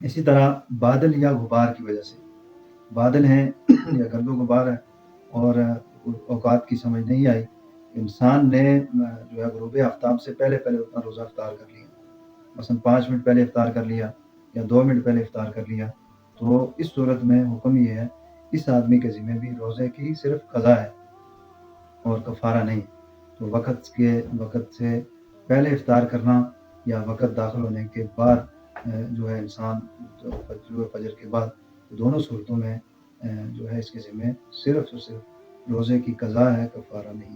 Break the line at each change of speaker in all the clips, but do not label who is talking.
اسی طرح بادل یا غبار کی وجہ سے، بادل ہیں یا گرد و غبار ہے، اور اوقات کی سمجھ نہیں آئی، انسان نے جو ہے غروب آفتاب سے پہلے پہلے اپنا روزہ افطار کر لیا، مثلا 5 منٹ پہلے افطار کر لیا یا 2 منٹ پہلے افطار کر لیا، تو اس صورت میں حکم یہ ہے اس آدمی کے ذمہ بھی روزے کی صرف قضا ہے اور کفارہ نہیں۔ تو وقت سے پہلے افطار کرنا یا وقت داخل ہونے کے بعد جو ہے انسان فجر کے بعد، دونوں صورتوں میں جو ہے اس کے ذمہ صرف اور صرف روزے کی قضا ہے، کفارہ نہیں۔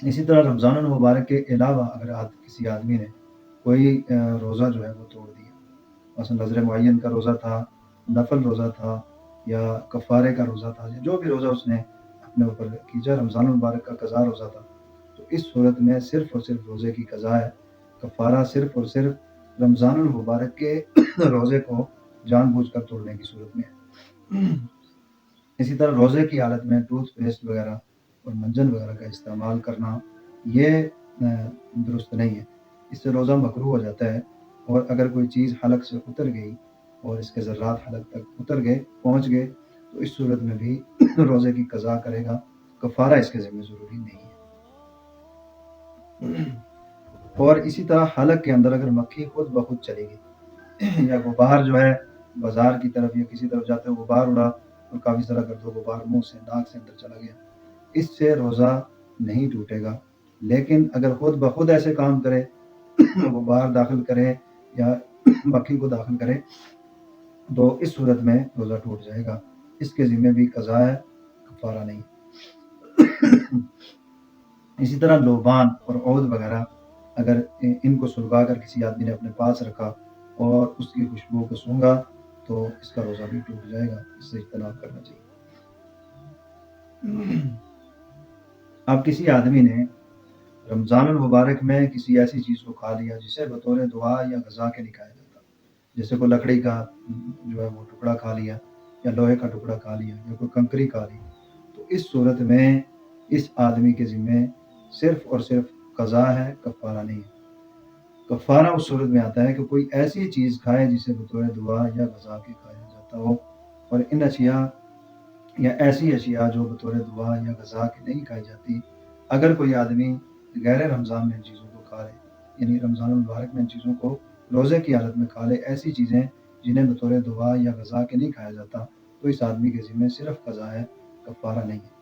اسی طرح رمضان المبارک کے علاوہ اگر کسی آدمی نے کوئی روزہ جو ہے وہ توڑ دیا، مثلا نظر معین کا روزہ تھا، نفل روزہ تھا، یا کفارے کا روزہ تھا، یا جو بھی روزہ اس نے اپنے اوپر کیجا، رمضان المبارک کا قضا روزہ تھا، تو اس صورت میں صرف اور صرف روزے کی قضا ہے، کفارہ صرف اور صرف رمضان المبارک کے روزے کو جان بوجھ کر توڑنے کی صورت میں ہے۔ اسی طرح روزے کی حالت میں ٹوتھ پیسٹ وغیرہ اور منجن وغیرہ کا استعمال کرنا یہ درست نہیں ہے، اس سے روزہ مکروہ ہو جاتا ہے، اور اگر کوئی چیز حلق سے اتر گئی اور اس کے ذرات حلق تک پہنچ گئے تو اس صورت میں بھی روزے کی قضا کرے گا، کفارہ اس کے ذمہ ضروری نہیں ہے۔ اور اسی طرح حلق کے اندر اگر مکھی خود بخود چلے گی یا غبار جو ہے بازار کی طرف یا کسی طرف جاتے ہوئے غبار اڑا اور کافی سارا گرد و غبار منہ سے ناک سے اندر چلا گیا، اس سے روزہ نہیں ٹوٹے گا، لیکن اگر خود بخود ایسے کام کرے، غبار داخل کرے یا مکھی کو داخل کرے، تو اس صورت میں روزہ ٹوٹ جائے گا، اس کے ذمہ بھی قضا ہے، کفارہ نہیں۔ اسی طرح لوبان اور عود وغیرہ اگر ان کو سلگا کر کسی آدمی نے اپنے پاس رکھا اور اس کی خوشبو کو سونگھا تو اس کا روزہ بھی ٹوٹ جائے گا، اس سے اجتناب کرنا چاہیے۔ اب کسی آدمی نے رمضان المبارک میں کسی ایسی چیز کو کھا لیا جسے بطور دعا یا غذا کے نہیں کھایا جاتا، جیسے کوئی لکڑی کا جو ہے وہ ٹکڑا کھا لیا یا لوہے کا ٹکڑا کھا لیا یا کوئی کنکری کھا لی، تو اس صورت میں اس آدمی کے ذمہ صرف اور صرف قضا ہے، کفارہ نہیں ہے۔ کفارہ اس صورت میں آتا ہے کہ کوئی ایسی چیز کھائے جسے بطور دعا یا غذا کے کھایا جاتا ہو، اور ان اشیاء یا ایسی اشیاء جو بطور دعا یا غذا کی نہیں کھائی جاتی، اگر کوئی آدمی غیر رمضان میں ان چیزوں کو کھا لے، یعنی رمضان المبارک میں ان چیزوں کو روزے کی حالت میں کھا لے، ایسی چیزیں جنہیں بطور دعا یا غذا کے نہیں کھایا جاتا، تو اس آدمی کے ذمہ صرف قضا ہے، کفارہ نہیں ہے۔